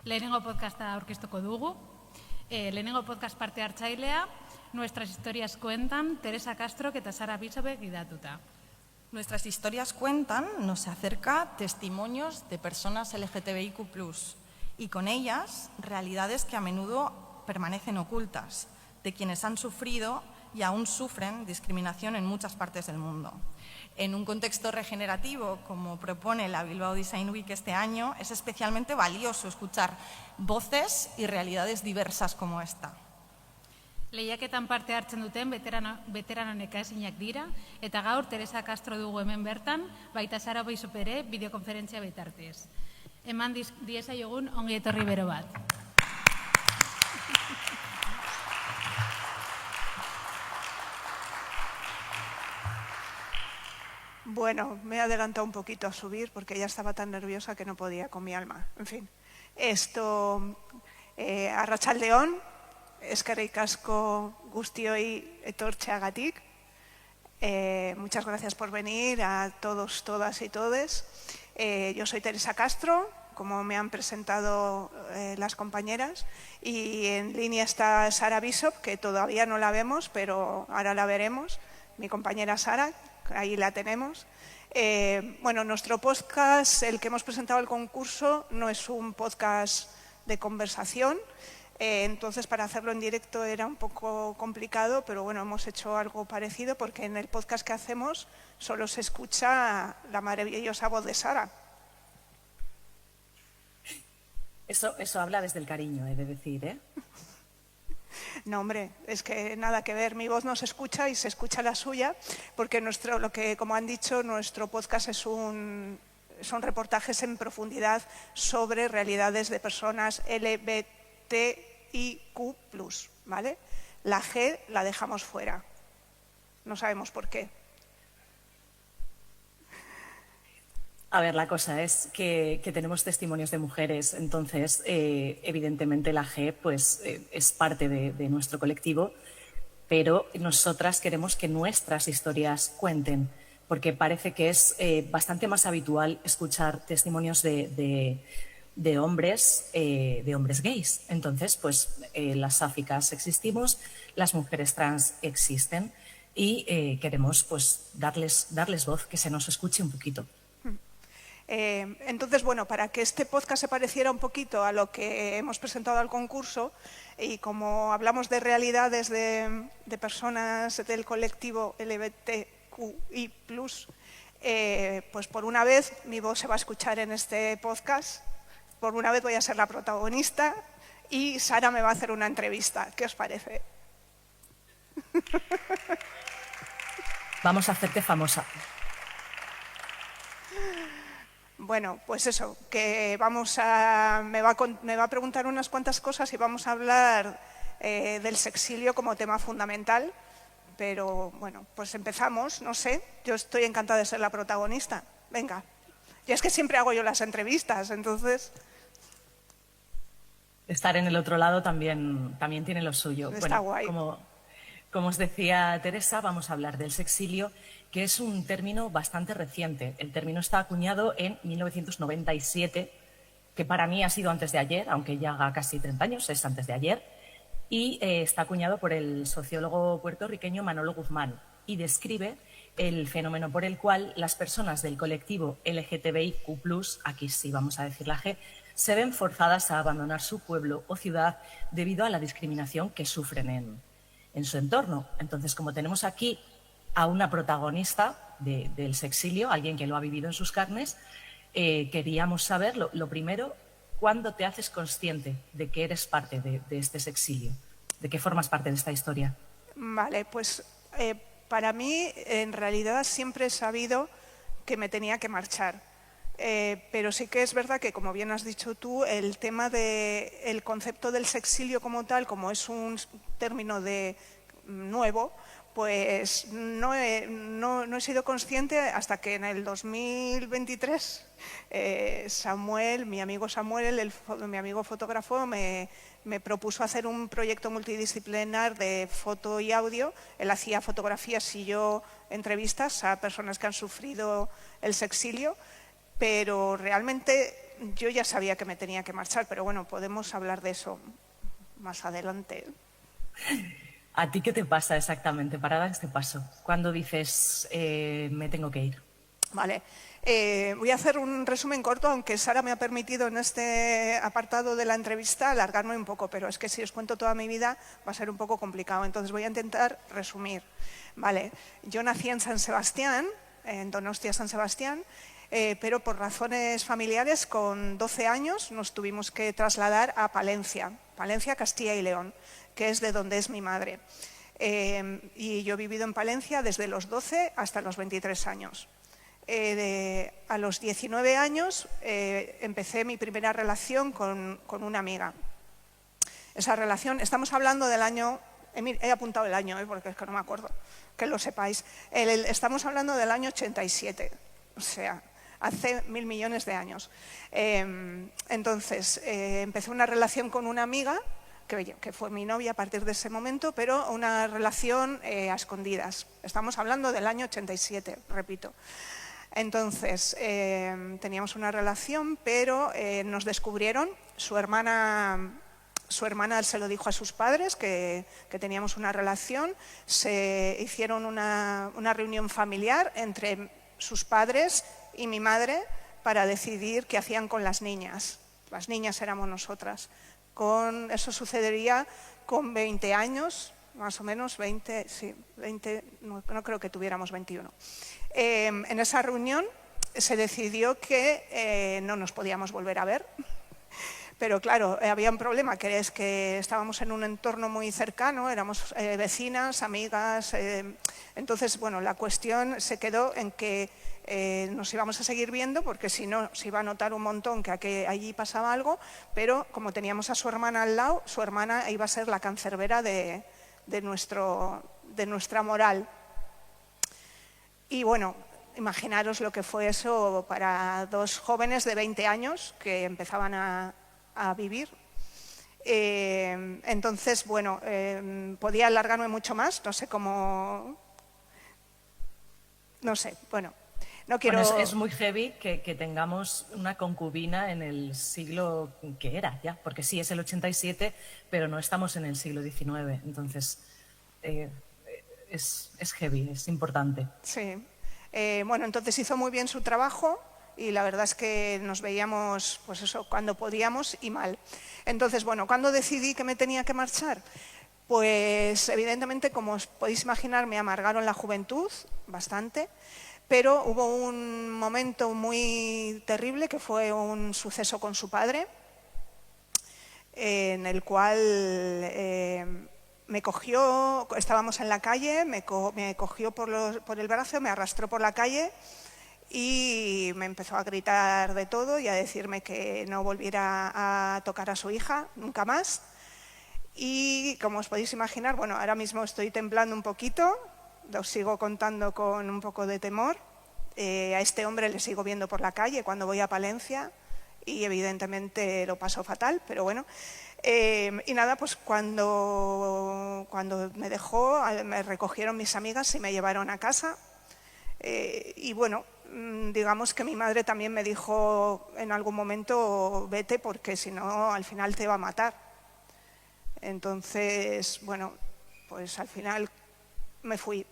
Lehenengo podcasta aurkeztuko dugu. Lehenengo podcast parte hartzailea, Nuestras historias cuentan, Teresa Castrok eta Sara Bishopek gidatuta. Nuestras historias cuentan nos acerca testimonios de personas LGTBIQ+, y con ellas realidades que a menudo permanecen ocultas, de quienes han sufrido y aún sufren discriminación en muchas partes del mundo. En un contexto regenerativo, como propone la Bilbao Design Week este año, es especialmente valioso escuchar voces y realidades diversas como esta. Lehiaketan parte hartzen duten veterano nekaezinak dira, eta gaur Teresa Castro dugu hemen bertan, baita Sara Bishop ere bideokonferentzia bitartez. Eman diezaiogun ongi etorri bero bat. Bueno, me he adelantado un poquito a subir porque ya estaba tan nerviosa que no podía con mi alma. En fin, arratsaldeon, eskerrik asko guztioi etortzeagatik. Muchas gracias por venir a todos, todas y todes. Yo soy Teresa Castro, como me han presentado las compañeras, y en línea está Sara Bishop, que todavía no la vemos, pero ahora la veremos, mi compañera Sara. Ahí la tenemos. Bueno, nuestro podcast, el que hemos presentado al concurso, no es un podcast de conversación. Entonces, para hacerlo en directo era un poco complicado, pero bueno, hemos hecho algo parecido porque en el podcast que hacemos solo se escucha la maravillosa voz de Sara. Eso habla desde el cariño, he de decir, ¿eh? No, hombre, es que nada que ver. Mi voz no se escucha y se escucha la suya, porque como han dicho, nuestro podcast son reportajes en profundidad sobre realidades de personas LGBTIQ+, ¿vale? La G la dejamos fuera. No sabemos por qué. A ver, la cosa es que tenemos testimonios de mujeres, entonces evidentemente la G pues, es parte de nuestro colectivo, pero nosotras queremos que nuestras historias cuenten, porque parece que es bastante más habitual escuchar testimonios de hombres gays. Entonces, pues las sáficas existimos, las mujeres trans existen y queremos pues darles voz, que se nos escuche un poquito. Entonces, bueno, para que este podcast se pareciera un poquito a lo que hemos presentado al concurso, y como hablamos de realidades de personas del colectivo LGBTQI+, pues por una vez mi voz se va a escuchar en este podcast, por una vez voy a ser la protagonista y Sara me va a hacer una entrevista. ¿Qué os parece? Vamos a hacerte famosa. Bueno, pues eso, que me va a preguntar unas cuantas cosas y vamos a hablar del sexilio como tema fundamental, pero bueno, pues empezamos, no sé, yo estoy encantada de ser la protagonista, venga. Y es que siempre hago yo las entrevistas, entonces... Estar en el otro lado también tiene lo suyo. Está guay. Como os decía Teresa, vamos a hablar del sexilio, que es un término bastante reciente. El término está acuñado en 1997, que para mí ha sido antes de ayer, aunque ya haga casi 30 años, es antes de ayer, y está acuñado por el sociólogo puertorriqueño Manolo Guzmán y describe el fenómeno por el cual las personas del colectivo LGTBIQ+, aquí sí vamos a decir la G, se ven forzadas a abandonar su pueblo o ciudad debido a la discriminación que sufren en su entorno. Entonces, como tenemos aquí a una protagonista del sexilio, alguien que lo ha vivido en sus carnes, queríamos saber, lo primero, ¿cuándo te haces consciente de que eres parte de este sexilio? ¿De qué formas parte de esta historia? Vale, pues para mí, en realidad, siempre he sabido que me tenía que marchar. Pero sí que es verdad que, como bien has dicho tú, el tema del concepto del sexilio como tal, como es un término nuevo, pues no he sido consciente hasta que en el 2023 Samuel, mi amigo Samuel, mi amigo fotógrafo, me propuso hacer un proyecto multidisciplinar de foto y audio. Él hacía fotografías y yo entrevistas a personas que han sufrido el sexilio, pero realmente yo ya sabía que me tenía que marchar, pero bueno, podemos hablar de eso más adelante. ¿A ti qué te pasa exactamente para dar este paso? ¿Cuándo dices me tengo que ir? Vale, voy a hacer un resumen corto, aunque Sara me ha permitido en este apartado de la entrevista alargarme un poco, pero es que si os cuento toda mi vida va a ser un poco complicado, entonces voy a intentar resumir. Vale, yo nací en San Sebastián, en Donostia, San Sebastián, pero por razones familiares con 12 años nos tuvimos que trasladar a Palencia, Castilla y León, que es de donde es mi madre. Y yo he vivido en Palencia desde los 12 hasta los 23 años. A los 19 años empecé mi primera relación con una amiga. Esa relación, estamos hablando del año, he apuntado el año porque es que no me acuerdo, que lo sepáis. Estamos hablando del año 87, o sea, hace 1000 millones de años. Entonces, empecé una relación con una amiga, que fue mi novia a partir de ese momento, pero una relación a escondidas. Estamos hablando del año 87, repito. Entonces, teníamos una relación, pero nos descubrieron, su hermana se lo dijo a sus padres que teníamos una relación, se hicieron una reunión familiar entre sus padres y mi madre para decidir qué hacían con las niñas. Las niñas éramos nosotras. Eso sucedería con 20 años, más o menos, 20, sí, 20, no creo que tuviéramos 21. En esa reunión se decidió que no nos podíamos volver a ver, pero claro, había un problema, que es que estábamos en un entorno muy cercano, éramos vecinas, amigas, entonces, bueno, la cuestión se quedó en que nos íbamos a seguir viendo, porque si no se iba a notar un montón que allí pasaba algo, pero como teníamos a su hermana al lado, su hermana iba a ser la cancerbera de nuestra moral. Y bueno, imaginaros lo que fue eso para dos jóvenes de 20 años que empezaban a vivir. Entonces, bueno, podía alargarme mucho más, no sé cómo... No sé, bueno, no quiero... Bueno, es muy heavy que tengamos una concubina en el siglo que era ya, porque sí, es el 87, pero no estamos en el siglo XIX, entonces es heavy, es importante. Sí, bueno, entonces hizo muy bien su trabajo y la verdad es que nos veíamos, pues eso, cuando podíamos y mal. Entonces, bueno, ¿cuándo decidí que me tenía que marchar? Pues evidentemente, como os podéis imaginar, me amargaron la juventud bastante, pero hubo un momento muy terrible que fue un suceso con su padre, en el cual me cogió, estábamos en la calle, me cogió por el brazo, me arrastró por la calle y me empezó a gritar de todo y a decirme que no volviera a tocar a su hija nunca más. Y como os podéis imaginar, bueno, ahora mismo estoy temblando un poquito, lo sigo contando con un poco de temor. A este hombre le sigo viendo por la calle cuando voy a Palencia y evidentemente lo paso fatal, pero bueno. Y nada, pues cuando me dejó, me recogieron mis amigas y me llevaron a casa. Y bueno, digamos que mi madre también me dijo en algún momento, vete porque si no al final te va a matar. Entonces, bueno, pues al final me fui.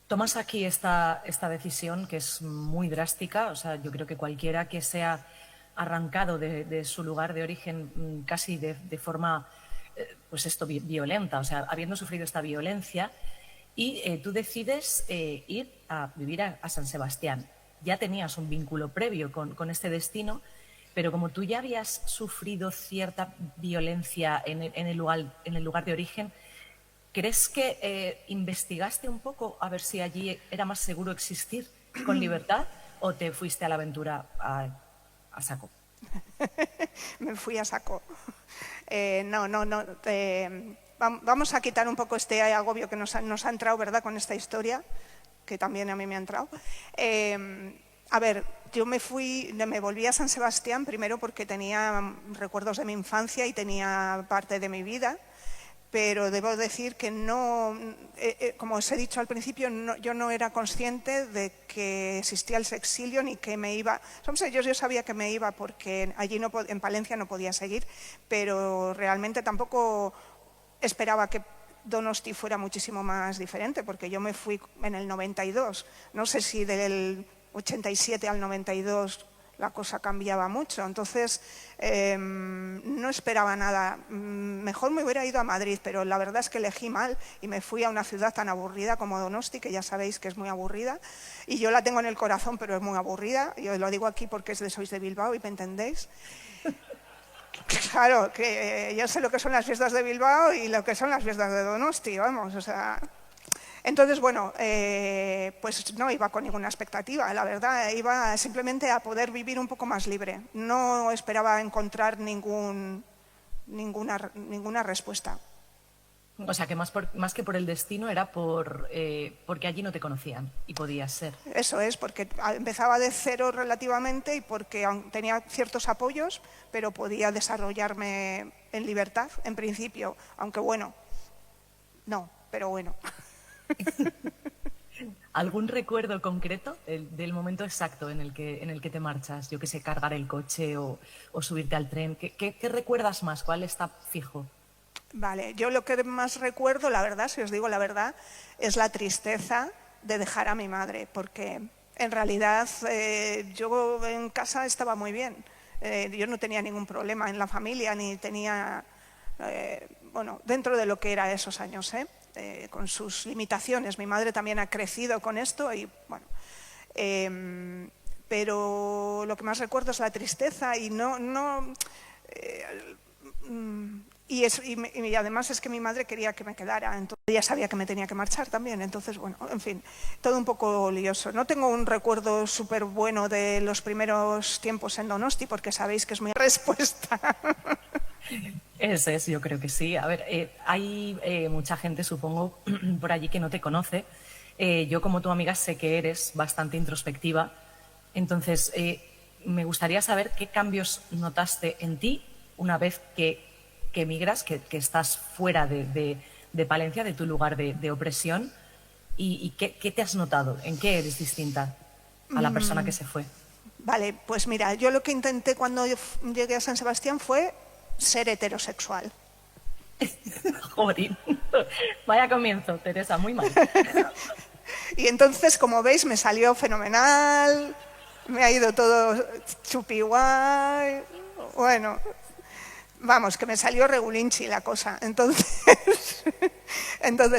Tomas aquí esta decisión que es muy drástica, o sea, yo creo que cualquiera que sea arrancado de su lugar de origen casi de forma, pues esto, violenta, o sea, habiendo sufrido esta violencia, y tú decides ir a vivir a San Sebastián. Ya tenías un vínculo previo con este destino, pero como tú ya habías sufrido cierta violencia en el lugar de origen, ¿crees que investigaste un poco a ver si allí era más seguro existir con libertad o te fuiste a la aventura a saco? Me fui a saco. No. Vamos a quitar un poco este agobio que nos ha entrado, ¿verdad?, con esta historia, que también a mí me ha entrado. A ver, yo me volví a San Sebastián primero porque tenía recuerdos de mi infancia y tenía parte de mi vida, pero debo decir que no, como os he dicho al principio, yo no era consciente de que existía el sexilio ni que me iba. Yo sabía que me iba porque allí en Palencia no podía seguir, pero realmente tampoco esperaba que Donosti fuera muchísimo más diferente, porque yo me fui en el 92. No sé si del 87 al 92 la cosa cambiaba mucho, entonces no esperaba nada. Mejor me hubiera ido a Madrid, pero la verdad es que elegí mal y me fui a una ciudad tan aburrida como Donosti, que ya sabéis que es muy aburrida, y yo la tengo en el corazón, pero es muy aburrida. Yo lo digo aquí porque sois de Bilbao y me entendéis. Claro, que yo sé lo que son las fiestas de Bilbao y lo que son las fiestas de Donosti, vamos, o sea... Entonces, bueno, pues no iba con ninguna expectativa, la verdad, iba simplemente a poder vivir un poco más libre. No esperaba encontrar ninguna respuesta. O sea, que más que por el destino era porque allí no te conocían y podías ser. Eso es, porque empezaba de cero relativamente y porque tenía ciertos apoyos, pero podía desarrollarme en libertad, en principio, aunque bueno, no, pero bueno. ¿Algún recuerdo concreto del momento exacto en el que te marchas? Yo qué sé, cargar el coche o subirte al tren. ¿Qué recuerdas más? ¿Cuál está fijo? Vale, yo lo que más recuerdo, la verdad, si os digo la verdad, es la tristeza de dejar a mi madre, porque en realidad yo en casa estaba muy bien. Yo no tenía ningún problema en la familia, ni tenía, bueno, dentro de lo que era esos años, con sus limitaciones. Mi madre también ha crecido con esto y bueno, pero lo que más recuerdo es la tristeza y y además es que mi madre quería que me quedara, entonces ella sabía que me tenía que marchar también, entonces bueno, en fin, todo un poco lioso. No tengo un recuerdo súper bueno de los primeros tiempos en Donosti, porque sabéis que es mi respuesta. Ese es, yo creo que sí. A ver, hay mucha gente, supongo, por allí que no te conoce. Yo, como tu amiga, sé que eres bastante introspectiva. Entonces, me gustaría saber qué cambios notaste en ti una vez que emigras, que estás fuera de Palencia, de tu lugar de opresión. ¿Y qué te has notado? ¿En qué eres distinta a la persona que se fue? Vale, pues mira, yo lo que intenté cuando llegué a San Sebastián fue ser heterosexual. Joder, vaya comienzo, Teresa, muy mal. Y entonces, como veis, me salió fenomenal, me ha ido todo chupi guay, bueno, vamos, que me salió regulinchi la cosa. Entonces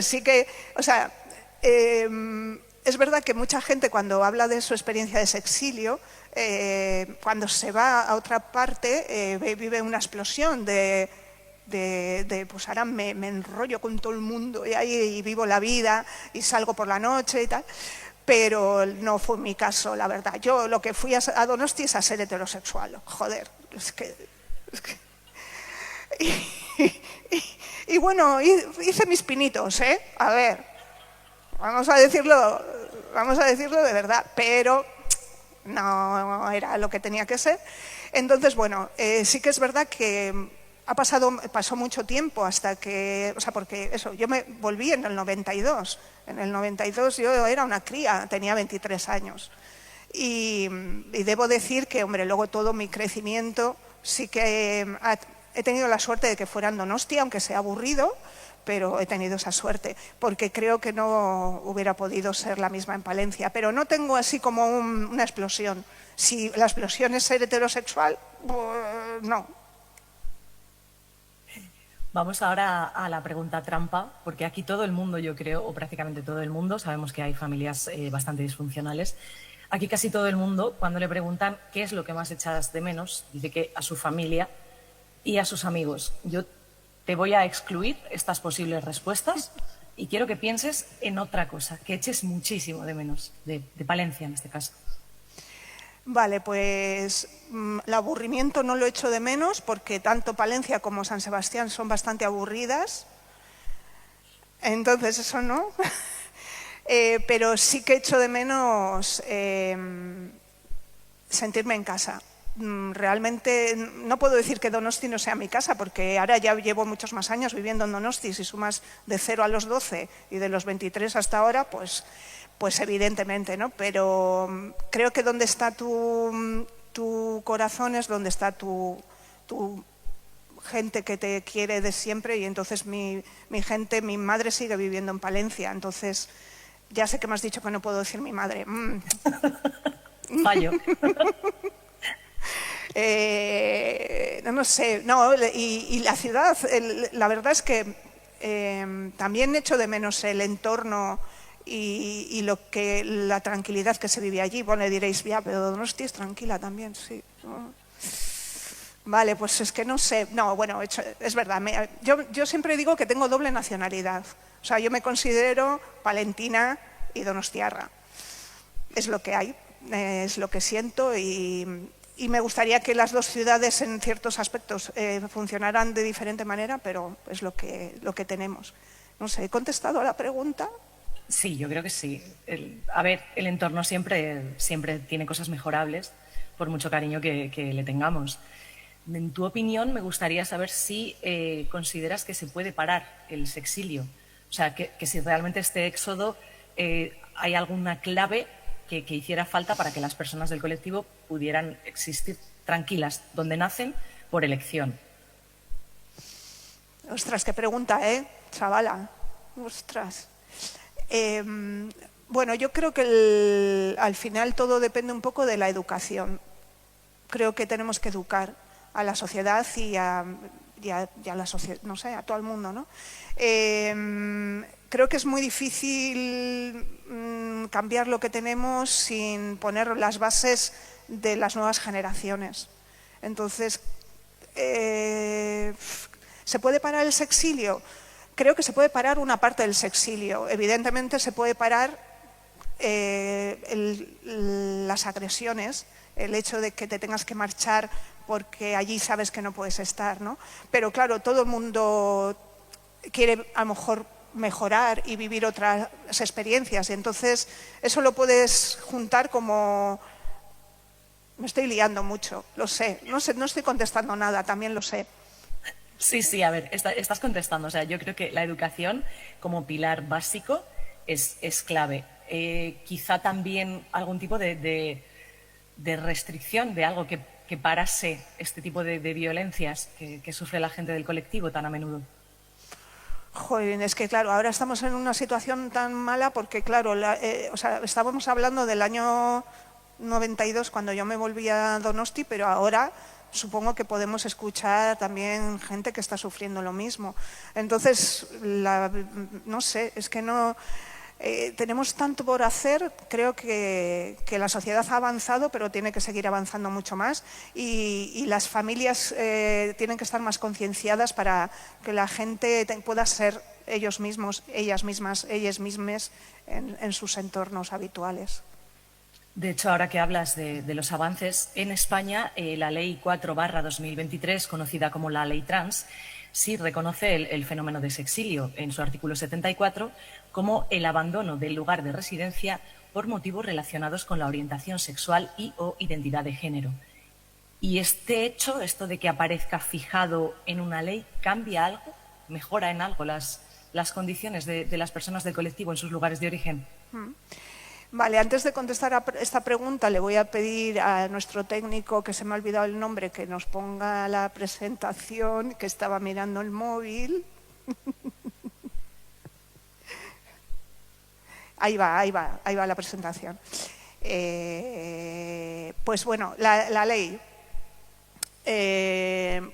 sí que, o sea, es verdad que mucha gente cuando habla de su experiencia de sexilio, cuando se va a otra parte, vive una explosión de pues ahora me enrollo con todo el mundo y ahí vivo la vida y salgo por la noche y tal, pero no fue mi caso, la verdad. Yo lo que fui a Donosti es a ser heterosexual, joder, es que y bueno, hice mis pinitos, a ver, vamos a decirlo de verdad, pero no era lo que tenía que ser. Entonces, bueno, sí que es verdad que pasó mucho tiempo hasta que, o sea, porque eso, yo me volví en el 92. En el 92 yo era una cría, tenía 23 años. Y debo decir que, hombre, luego todo mi crecimiento sí que he tenido la suerte de que fuera en Donosti, aunque sea aburrido, pero he tenido esa suerte, porque creo que no hubiera podido ser la misma en Palencia. Pero no tengo así como una explosión. Si la explosión es ser heterosexual, pues no. Vamos ahora a la pregunta trampa, porque aquí todo el mundo, yo creo, o prácticamente todo el mundo, sabemos que hay familias bastante disfuncionales. Aquí casi todo el mundo, cuando le preguntan qué es lo que más echas de menos, dice que a su familia y a sus amigos. Yo te voy a excluir estas posibles respuestas y quiero que pienses en otra cosa, que eches muchísimo de menos, de Palencia en este caso. Vale, pues el aburrimiento no lo echo de menos porque tanto Palencia como San Sebastián son bastante aburridas. Entonces eso no. Pero sí que echo de menos sentirme en casa. realmente no puedo decir que Donosti no sea mi casa, porque ahora ya llevo muchos más años viviendo en Donosti. Si sumas de 0 a los 12 y de los 23 hasta ahora, pues evidentemente, ¿no? Pero creo que donde está tu corazón es donde está tu gente que te quiere de siempre, y entonces mi gente, mi madre sigue viviendo en Palencia, entonces ya sé que me has dicho que no puedo decir mi madre. Fallo. No sé, no, y la ciudad, la verdad es que también echo de menos el entorno y la tranquilidad que se vive allí. Bueno, le diréis, ya, pero Donosti es tranquila también, sí. Vale, pues es que no sé. No, bueno, es verdad. Yo siempre digo que tengo doble nacionalidad. O sea, yo me considero palentina y donostiarra. Es lo que hay, es lo que siento, y me gustaría que las dos ciudades en ciertos aspectos funcionaran de diferente manera, pero es lo que tenemos. No sé, ¿he contestado a la pregunta? Sí, yo creo que sí. A ver, el entorno siempre tiene cosas mejorables, por mucho cariño que le tengamos. En tu opinión, me gustaría saber si consideras que se puede parar el sexilio. O sea, que si realmente este éxodo hay alguna clave que hiciera falta para que las personas del colectivo pudieran existir tranquilas donde nacen por elección. Ostras, qué pregunta, chavala? Ostras. Bueno, yo creo que al final todo depende un poco de la educación. Creo que tenemos que educar a la sociedad y a la sociedad, no sé, a todo el mundo, ¿no? Creo que es muy difícil cambiar lo que tenemos sin poner las bases de las nuevas generaciones. Entonces, ¿se puede parar el sexilio? Creo que se puede parar una parte del sexilio. Evidentemente se puede parar las agresiones, el hecho de que te tengas que marchar porque allí sabes que no puedes estar, ¿no? Pero claro, todo el mundo quiere a lo mejor mejorar y vivir otras experiencias, y entonces eso lo puedes juntar como... Me estoy liando mucho, lo sé, no estoy contestando nada, también lo sé. Sí, a ver, estás contestando. O sea, yo creo que la educación como pilar básico es clave. Quizá también algún tipo de restricción de algo que parase este tipo de violencias que sufre la gente del colectivo tan a menudo. Joder, es que claro, ahora estamos en una situación tan mala porque claro, o sea, estábamos hablando del año 92 cuando yo me volví a Donosti, pero ahora supongo que podemos escuchar también gente que está sufriendo lo mismo. Entonces, no sé, es que no... tenemos tanto por hacer, creo que la sociedad ha avanzado, pero tiene que seguir avanzando mucho más, y las familias tienen que estar más concienciadas para que la gente pueda ser ellos mismos, ellas mismas en sus entornos habituales. De hecho, ahora que hablas de los avances, en España la Ley 4/2023, conocida como la Ley Trans, sí reconoce el fenómeno de sexilio en su artículo 74 como el abandono del lugar de residencia por motivos relacionados con la orientación sexual y o identidad de género. ¿Y este hecho, esto de que aparezca fijado en una ley, cambia algo? ¿Mejora en algo las condiciones de las personas del colectivo en sus lugares de origen? Vale, antes de contestar a esta pregunta le voy a pedir a nuestro técnico, que se me ha olvidado el nombre, que nos ponga la presentación, que estaba mirando el móvil. Ahí va la presentación. Pues bueno, la ley.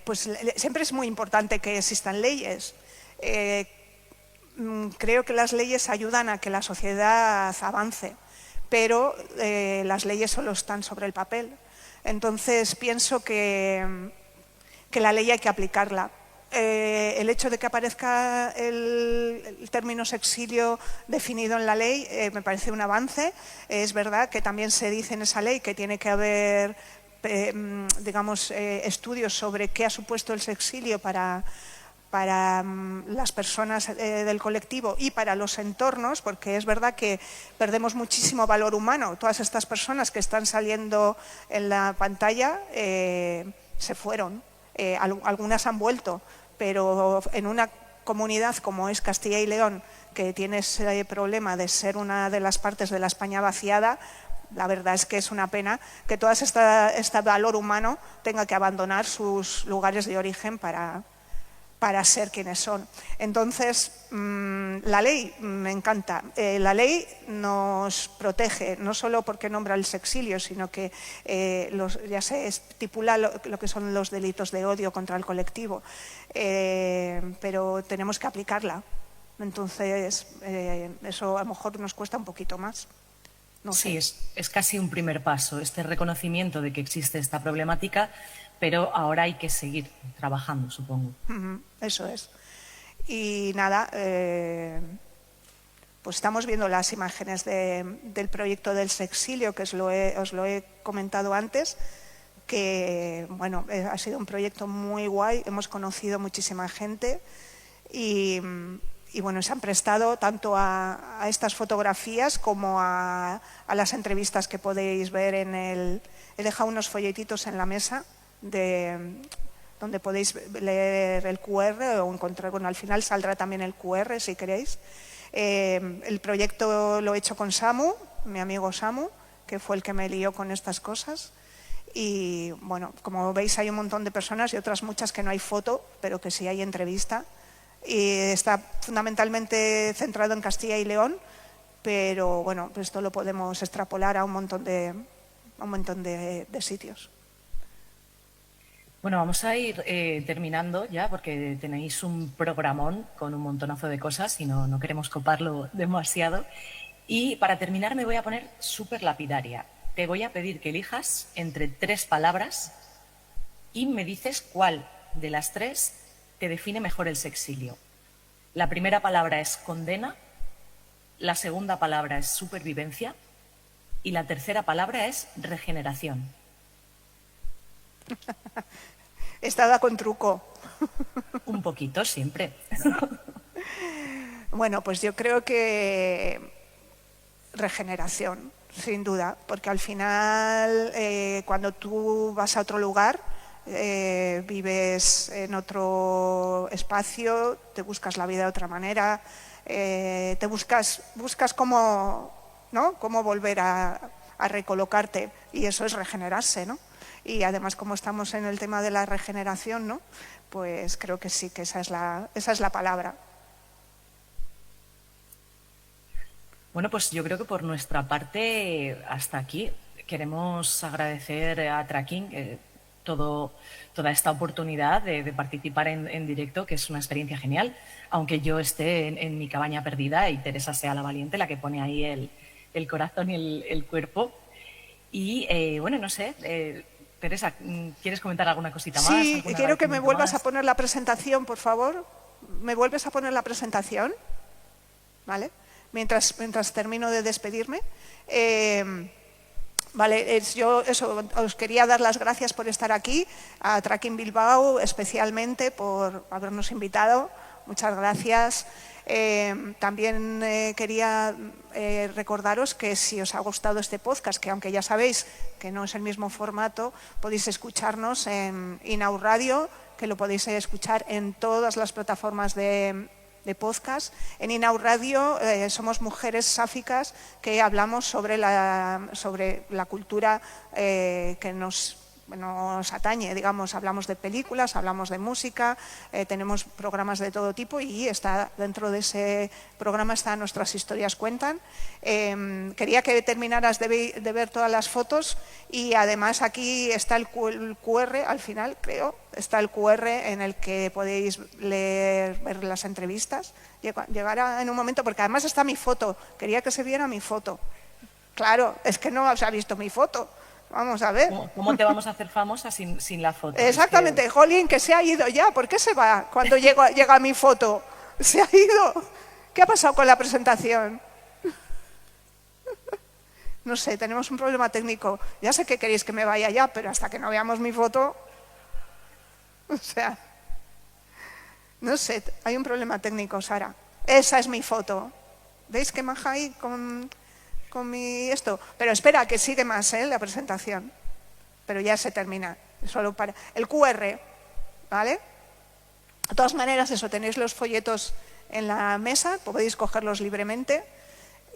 Pues siempre es muy importante que existan leyes. Creo que las leyes ayudan a que la sociedad avance, pero las leyes solo están sobre el papel. Entonces pienso que la ley hay que aplicarla. El hecho de que aparezca el término sexilio definido en la ley me parece un avance. Es verdad que también se dice en esa ley que tiene que haber, digamos, estudios sobre qué ha supuesto el sexilio para las personas del colectivo y para los entornos, porque es verdad que perdemos muchísimo valor humano. Todas estas personas que están saliendo en la pantalla se fueron, algunas han vuelto, pero en una comunidad como es Castilla y León, que tiene ese problema de ser una de las partes de la España vaciada, la verdad es que es una pena que todo este valor humano tenga que abandonar sus lugares de origen para ser quienes son. Entonces, la ley me encanta. La ley nos protege, no solo porque nombra el sexilio, sino que ya se estipula lo que son los delitos de odio contra el colectivo, pero tenemos que aplicarla. Entonces, eso a lo mejor nos cuesta un poquito más. No Sí, sé. es casi un primer paso, este reconocimiento de que existe esta problemática, pero ahora hay que seguir trabajando, supongo. Eso es. Y nada, pues estamos viendo las imágenes del proyecto del sexilio, que os lo he comentado antes, que bueno, ha sido un proyecto muy guay, hemos conocido muchísima gente y bueno, se han prestado tanto a estas fotografías como a las entrevistas que podéis ver he dejado unos folletitos en la mesa donde podéis leer el QR o encontrar, bueno, al final saldrá también el QR si queréis. El proyecto lo he hecho con Samu, mi amigo Samu, que fue el que me lió con estas cosas. Y bueno, como veis hay un montón de personas y otras muchas que no hay foto, pero que sí hay entrevista. Y está fundamentalmente centrado en Castilla y León, pero bueno, pues esto lo podemos extrapolar a un montón de sitios. Bueno, vamos a ir terminando ya porque tenéis un programón con un montonazo de cosas y no queremos coparlo demasiado. Y para terminar me voy a poner súper lapidaria. Te voy a pedir que elijas entre 3 palabras y me dices cuál de las 3 te define mejor el sexilio. La primera palabra es condena, la segunda palabra es supervivencia y la tercera palabra es regeneración. Está dada con truco. Un poquito, siempre. Bueno, pues yo creo que regeneración, sin duda, porque al final cuando tú vas a otro lugar, vives en otro espacio, te buscas la vida de otra manera, te buscas cómo, ¿no? Cómo volver a recolocarte, y eso es regenerarse, ¿no? Y además, como estamos en el tema de la regeneración, ¿no? Pues creo que sí, que esa es la palabra. Bueno, pues yo creo que por nuestra parte hasta aquí. Queremos agradecer a Tracking toda esta oportunidad de participar en directo, que es una experiencia genial, aunque yo esté en mi cabaña perdida y Teresa sea la valiente, la que pone ahí el corazón y el cuerpo. Y bueno, no sé, Teresa, ¿quieres comentar alguna cosita más? Sí, quiero que me vuelvas a poner la presentación, por favor. ¿Me vuelves a poner la presentación? ¿Vale? Mientras termino de despedirme. Vale, yo os quería dar las gracias por estar aquí, a Tracking Bilbao especialmente por habernos invitado. Muchas gracias. También quería recordaros que si os ha gustado este podcast, que aunque ya sabéis que no es el mismo formato, podéis escucharnos en Inau Radio, que lo podéis escuchar en todas las plataformas de podcast. En Inau Radio somos mujeres sáficas que hablamos sobre la cultura que nos atañe, digamos, hablamos de películas, hablamos de música, tenemos programas de todo tipo y dentro de ese programa están Nuestras Historias Cuentan. Quería que terminaras de ver todas las fotos y además aquí está el QR, al final creo, está el QR en el que podéis ver las entrevistas. Llegará en un momento, porque además está mi foto, quería que se viera mi foto. Claro, es que no se ha visto mi foto. Vamos a ver. ¿Cómo te vamos a hacer famosa sin la foto? Exactamente, Jolín, que se ha ido ya. ¿Por qué se va cuando llega mi foto? Se ha ido. ¿Qué ha pasado con la presentación? No sé, tenemos un problema técnico. Ya sé que queréis que me vaya ya, pero hasta que no veamos mi foto... O sea... No sé, hay un problema técnico, Sara. Esa es mi foto. ¿Veis qué maja hay con mi esto? Pero espera, que sigue más la presentación. Pero ya se termina. Solo para el QR, ¿vale? De todas maneras, eso, tenéis los folletos en la mesa, podéis cogerlos libremente.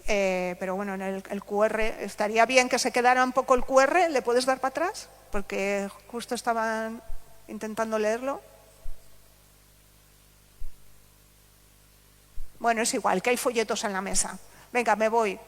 Pero bueno, en el QR estaría bien que se quedara un poco el QR. ¿Le puedes dar para atrás? Porque justo estaban intentando leerlo. Bueno, es igual, que hay folletos en la mesa. Venga, me voy.